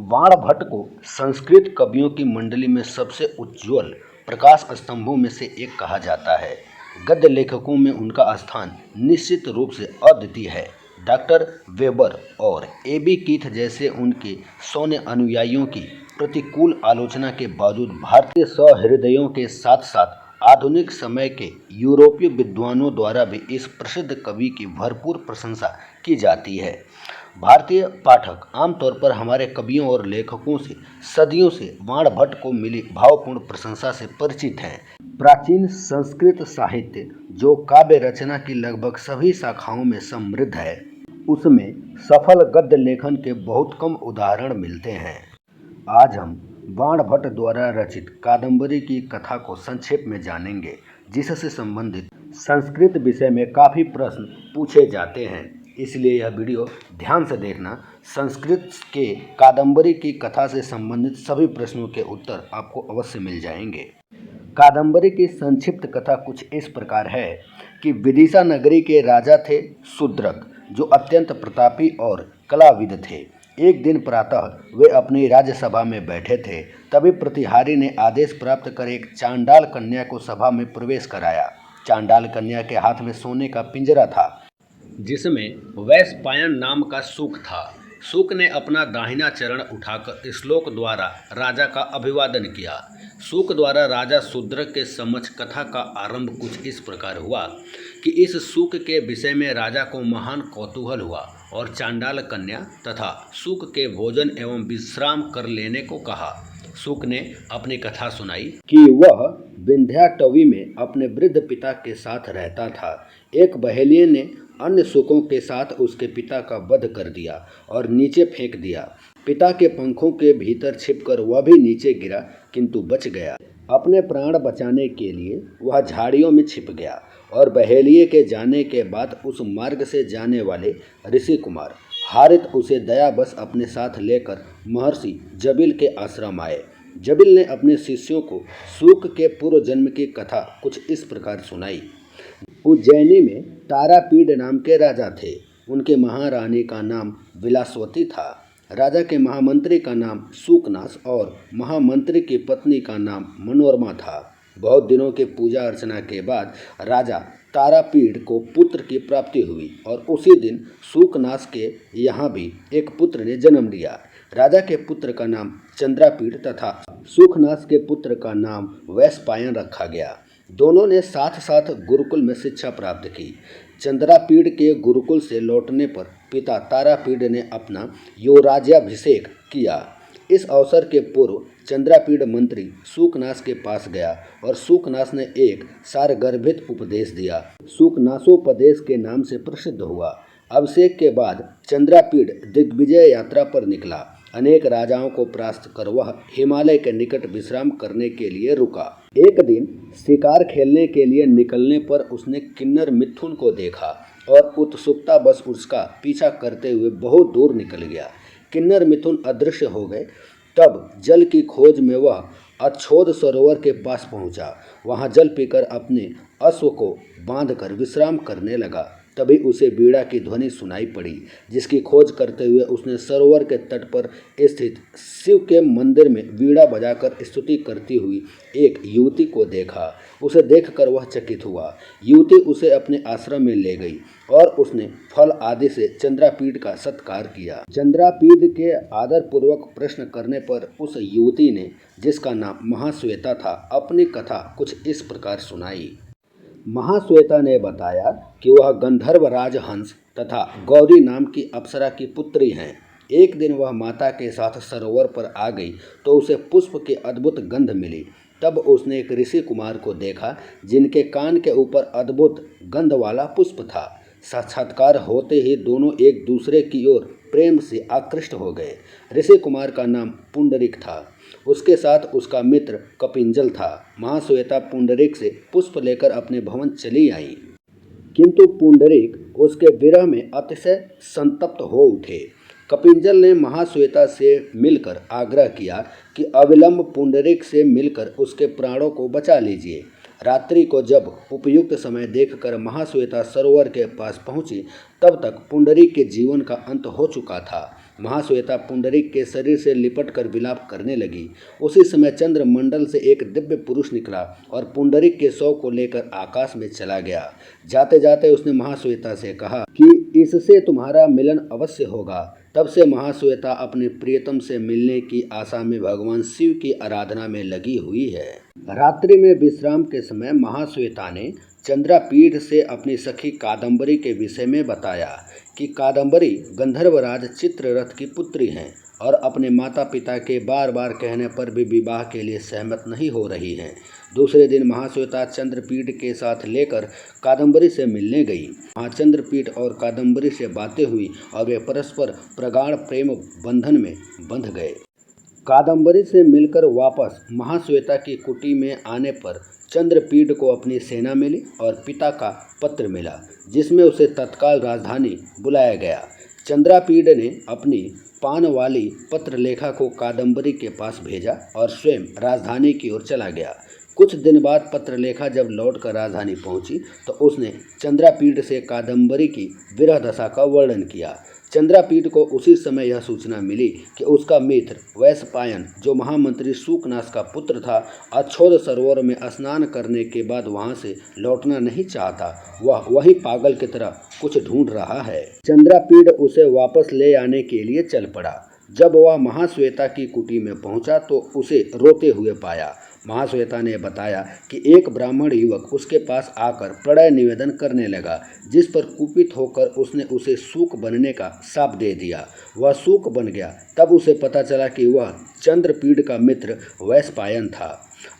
बाणभट्ट को संस्कृत कवियों की मंडली में सबसे उज्ज्वल प्रकाश स्तंभों में से एक कहा जाता है। गद्य लेखकों में उनका स्थान निश्चित रूप से अद्वितीय है। डॉक्टर वेबर और ए.बी. कीथ जैसे उनके सौम्य अनुयायियों की प्रतिकूल आलोचना के बावजूद भारतीय सहृदयों के साथ साथ आधुनिक समय के यूरोपीय विद्वानों द्वारा भी इस प्रसिद्ध कवि की भरपूर प्रशंसा की जाती है। भारतीय पाठक आमतौर पर हमारे कवियों और लेखकों से सदियों से बाणभट्ट को मिली भावपूर्ण प्रशंसा से परिचित हैं। प्राचीन संस्कृत साहित्य, जो काव्य रचना की लगभग सभी शाखाओं में समृद्ध है, उसमें सफल गद्य लेखन के बहुत कम उदाहरण मिलते हैं। आज हम बाणभट्ट द्वारा रचित कादम्बरी की कथा को संक्षेप में जानेंगे, जिससे संबंधित संस्कृत विषय में काफ़ी प्रश्न पूछे जाते हैं, इसलिए यह वीडियो ध्यान से देखना। संस्कृत के कादम्बरी की कथा से संबंधित सभी प्रश्नों के उत्तर आपको अवश्य मिल जाएंगे। कादम्बरी की संक्षिप्त कथा कुछ इस प्रकार है कि विदिशा नगरी के राजा थे शूद्रक, जो अत्यंत प्रतापी और कलाविद थे। एक दिन प्रातः वे अपनी राज्यसभा में बैठे थे, तभी प्रतिहारी ने आदेश प्राप्त कर एक चांडाल कन्या को सभा में प्रवेश कराया। चांडाल कन्या के हाथ में सोने का पिंजरा था, जिसमें वैशंपायन नाम का सूक था। सूक ने अपना दाहिना चरण उठाकर श्लोक द्वारा राजा का अभिवादन किया। सूक द्वारा राजा शूद्रक के समक्ष कथा का आरंभ कुछ इस प्रकार हुआ कि इस सूक के विषय में राजा को महान कौतूहल हुआ और चांडाल कन्या तथा सूक के भोजन एवं विश्राम कर लेने को कहा। सूक ने अपनी कथा सुनाई कि वह विंध्याटवी में अपने वृद्ध पिता के साथ रहता था। एक बहेलिये ने अन्य सूकों के साथ उसके पिता का वध कर दिया और नीचे फेंक दिया। पिता के पंखों के भीतर छिपकर वह भी नीचे गिरा, किंतु बच गया। अपने प्राण बचाने के लिए वह झाड़ियों में छिप गया और बहेलिये के जाने के बाद उस मार्ग से जाने वाले ऋषि कुमार हारित उसे दयावश अपने साथ लेकर महर्षि जबिल के आश्रम आए। जबिल ने अपने शिष्यों को सूक के पूर्व जन्म की कथा कुछ इस प्रकार सुनाई। उज्जैनी में तारापीड नाम के राजा थे। उनके महारानी का नाम विलासवती था। राजा के महामंत्री का नाम सूकनास और महामंत्री की पत्नी का नाम मनोरमा था। बहुत दिनों के पूजा अर्चना के बाद राजा तारापीड को पुत्र की प्राप्ति हुई और उसी दिन सूकनास के यहाँ भी एक पुत्र ने जन्म लिया। राजा के पुत्र का नाम चंद्रापीड तथा सूकनास के पुत्र का नाम वैशंपायन रखा गया। दोनों ने साथ साथ गुरुकुल में शिक्षा प्राप्त की। चंद्रापीड के गुरुकुल से लौटने पर पिता तारापीड ने अपना युवराज्याभिषेक किया। इस अवसर के पूर्व चंद्रापीड मंत्री सूकनास के पास गया और सूकनास ने एक सारगर्भित उपदेश दिया। सूकनासोपदेश के नाम से प्रसिद्ध हुआ। अभिषेक के बाद चंद्रापीड दिग्विजय यात्रा पर निकला। अनेक राजाओं को परास्त कर वह हिमालय के निकट विश्राम करने के लिए रुका। एक दिन शिकार खेलने के लिए निकलने पर उसने किन्नर मिथुन को देखा और उत्सुकतावश उसका पीछा करते हुए बहुत दूर निकल गया। किन्नर मिथुन अदृश्य हो गए। तब जल की खोज में वह अच्छोद सरोवर के पास पहुंचा। वहां जल पीकर अपने अश्व को बांधकर विश्राम करने लगा। तभी उसे वीणा की ध्वनि सुनाई पड़ी, जिसकी खोज करते हुए उसने सरोवर के तट पर स्थित शिव के मंदिर में वीणा बजाकर स्तुति करती हुई एक युवती को देखा। उसे देखकर वह चकित हुआ। युवती उसे अपने आश्रम में ले गई और उसने फल आदि से चंद्रापीड का सत्कार किया। चंद्रापीड के आदरपूर्वक प्रश्न करने पर उस युवती ने, जिसका नाम महाश्वेता था, अपनी कथा कुछ इस प्रकार सुनाई। महाश्वेता ने बताया कि वह गंधर्व राजहंस तथा गौरी नाम की अप्सरा की पुत्री हैं। एक दिन वह माता के साथ सरोवर पर आ गई तो उसे पुष्प की अद्भुत गंध मिली। तब उसने एक ऋषि कुमार को देखा, जिनके कान के ऊपर अद्भुत गंध वाला पुष्प था। साक्षात्कार होते ही दोनों एक दूसरे की ओर प्रेम से आकृष्ट हो गए। ऋषि कुमार का नाम पुंडरीक था। उसके साथ उसका मित्र कपिंजल था। महाश्वेता पुंडरीक से पुष्प लेकर अपने भवन चली आई, किंतु पुंडरीक उसके विरह में अतिशय संतप्त हो उठे। कपिंजल ने महाश्वेता से मिलकर आग्रह किया कि अविलंब पुंडरीक से मिलकर उसके प्राणों को बचा लीजिए। रात्रि को जब उपयुक्त समय देखकर महाश्वेता सरोवर के पास पहुंची, तब तक पुंडरीक के जीवन का अंत हो चुका था। महाश्वेता पुंडरीक के शरीर से लिपट कर विलाप करने लगी। उसी समय चंद्रमंडल से एक दिव्य पुरुष निकला और पुंडरीक के शव को लेकर आकाश में चला गया। जाते जाते उसने महाश्वेता से कहा कि इससे तुम्हारा मिलन अवश्य होगा। तब से महाश्वेता अपने प्रियतम से मिलने की आशा में भगवान शिव की आराधना में लगी हुई है। रात्रि में विश्राम के समय महाश्वेता ने चंद्रापीठ से अपनी सखी कादम्बरी के विषय में बताया कि कादम्बरी गंधर्वराज चित्ररथ की पुत्री हैं और अपने माता पिता के बार बार कहने पर भी विवाह के लिए सहमत नहीं हो रही हैं। दूसरे दिन महाश्वेता चंद्रपीठ के साथ लेकर कादम्बरी से मिलने गई। वहाँ चंद्रपीठ और कादम्बरी से बातें हुई और वे परस्पर प्रगाढ़ प्रेम बंधन में बंध गए। कादम्बरी से मिलकर वापस महाश्वेता की कुटी में आने पर चंद्रपीठ को अपनी सेना मिली और पिता का पत्र मिला जिसमें उसे तत्काल राजधानी बुलाया गया। चंद्रापीठ ने अपनी पान वाली पत्रलेखा को कादम्बरी के पास भेजा और स्वयं राजधानी की ओर चला गया। कुछ दिन बाद पत्रलेखा जब लौटकर राजधानी पहुंची तो उसने चंद्रापीठ से कादम्बरी की विरह दशा का वर्णन किया। चंद्रापीठ को उसी समय यह सूचना मिली कि उसका मित्र वैशंपायन, जो महामंत्री शूकनाश का पुत्र था, अछोद सरोवर में स्नान करने के बाद वहां से लौटना नहीं चाहता। वह वहीं पागल की तरह कुछ ढूंढ रहा है। चंद्रापीठ उसे वापस ले आने के लिए चल पड़ा। जब वह महाश्वेता की कुटी में पहुंचा तो उसे रोते हुए पाया। महाश्वेता ने बताया कि एक ब्राह्मण युवक उसके पास आकर प्रणय निवेदन करने लगा, जिस पर कुपित होकर उसने उसे सूक बनने का शाप दे दिया। वह सूक बन गया। तब उसे पता चला कि वह चंद्रपीठ का मित्र वैशंपायन था।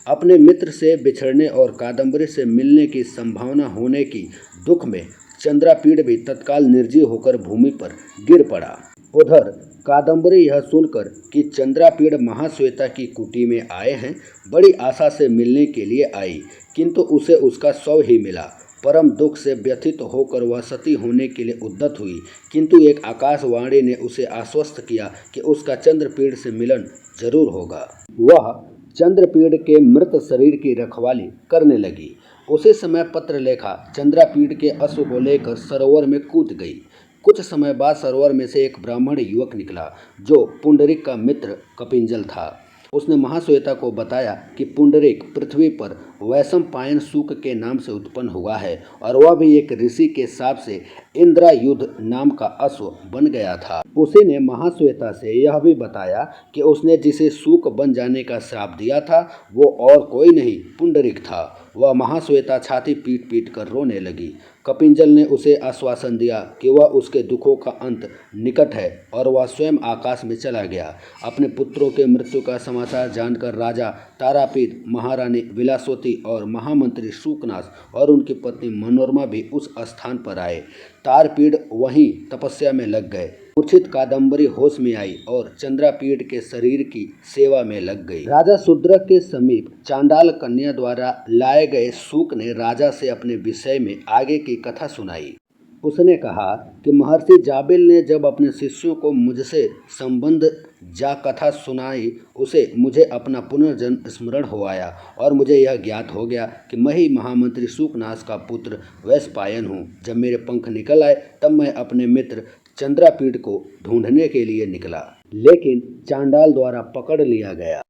अपने मित्र से बिछड़ने और कादम्बरी से मिलने की संभावना होने की दुख में चंद्रापीठ भी तत्काल निर्जीव होकर भूमि पर गिर पड़ा। उधर कादम्बरी यह सुनकर कि चंद्रापीठ महाश्वेता की कुटी में आए हैं, बड़ी आशा से मिलने के लिए आई, किंतु उसे उसका शव ही मिला। परम दुख से व्यथित होकर वह सती होने के लिए उद्यत हुई, किंतु एक आकाशवाणी ने उसे आश्वस्त किया कि उसका चंद्रपीठ से मिलन जरूर होगा। वह चंद्रपीठ के मृत शरीर की रखवाली करने लगी। उसी समय पत्रलेखा चंद्रापीठ के अश्व को लेकर सरोवर में कूद गई। कुछ समय बाद सरोवर में से एक ब्राह्मण युवक निकला जो पुंडरीक का मित्र कपिंजल था। उसने महाश्वेता को बताया कि पुंडरीक पृथ्वी पर वैशंपायन सूक के नाम से उत्पन्न हुआ है और वह भी एक ऋषि के शाप से इंद्रायुध नाम का अश्व बन गया था। उसी ने महाश्वेता से यह भी बताया कि उसने जिसे सूक बन जाने का श्राप दिया था वो और कोई नहीं पुंडरीक था। वह महाश्वेता छाती पीट पीट कर रोने लगी। कपिंजल ने उसे आश्वासन दिया कि वह उसके दुखों का अंत निकट है और वह स्वयं आकाश में चला गया। अपने पुत्रों के मृत्यु का समाचार जानकर राजा तारापीठ, महारानी विलासवती और महामंत्री शूकनाश और उनकी पत्नी मनोरमा भी उस स्थान पर आए। तारपीठ वहीं तपस्या में लग गए। मूर्छित कादम्बरी होश में आई और चंद्रापीठ के शरीर की सेवा में लग गई। राजा शूद्रक के समीप चांडाल कन्या द्वारा लाए गए शूक ने राजा से अपने विषय में आगे की कथा सुनाई। उसने कहा कि महर्षि जाबिल ने जब अपने शिष्यों को मुझसे संबंध जा कथा सुनाई, उसे मुझे अपना पुनर्जन्म स्मरण हो आया और मुझे यह ज्ञात हो गया कि मैं ही महामंत्री शूकनाश का पुत्र वैशंपायन हूँ। जब मेरे पंख निकल आए तब मैं अपने मित्र चंद्रापीठ को ढूंढने के लिए निकला, लेकिन चांडाल द्वारा पकड़ लिया गया।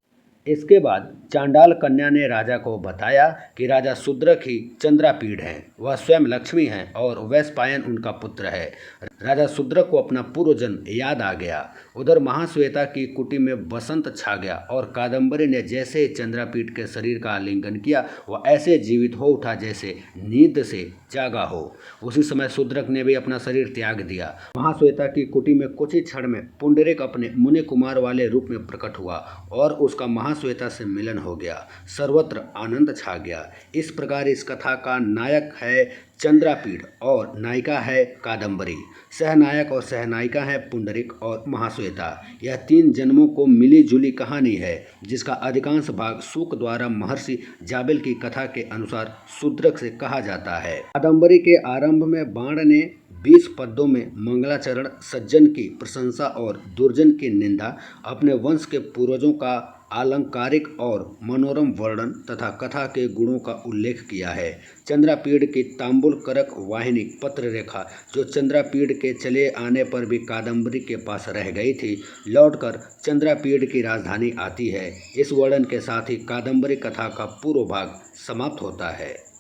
इसके बाद चांडाल कन्या ने राजा को बताया कि राजा शूद्रक ही चंद्रापीठ हैं, वह स्वयं लक्ष्मी हैं और वैशंपायन उनका पुत्र है। राजा शूद्रक को अपना पूर्व जन्म याद आ गया। उधर महाश्वेता की कुटी में बसंत छा गया और कादम्बरी ने जैसे ही चंद्रापीठ के शरीर का आलिंगन किया वह ऐसे जीवित हो उठा जैसे नींद से जागा हो। उसी समय शूद्रक ने भी अपना शरीर त्याग दिया। महाश्वेता की कुटी में कुछ ही क्षण में पुंडरीक अपने मुनि कुमार वाले रूप में प्रकट हुआ और उसका महाश्वेता से मिलन हो गया। सर्वत्र आनंद छा गया। इस प्रकार इस कथा का नायक है चंद्रापीठ और नायिका है कादम्बरी। सहनायक और सहनायिका है पुंडरीक और महाश्वेता। यह 3 जन्मों को मिली जुली कहानी है जिसका अधिकांश भाग शूक द्वारा महर्षि जाबिल की कथा के अनुसार शूद्रक से कहा जाता है। कादम्बरी के आरंभ में बाण ने 20 पद्यों में मंगलाचरण, सज्जन की प्रशंसा और दुर्जन की निंदा, अपने वंश के पूर्वजों का आलंकारिक और मनोरम वर्णन तथा कथा के गुणों का उल्लेख किया है। चंद्रापीड़ की तांबुलकरक वाहिनी पत्र रेखा, जो चंद्रापीड़ के चले आने पर भी कादम्बरी के पास रह गई थी, लौटकर चंद्रापीड़ की राजधानी आती है। इस वर्णन के साथ ही कादम्बरी कथा का पूर्व भाग समाप्त होता है।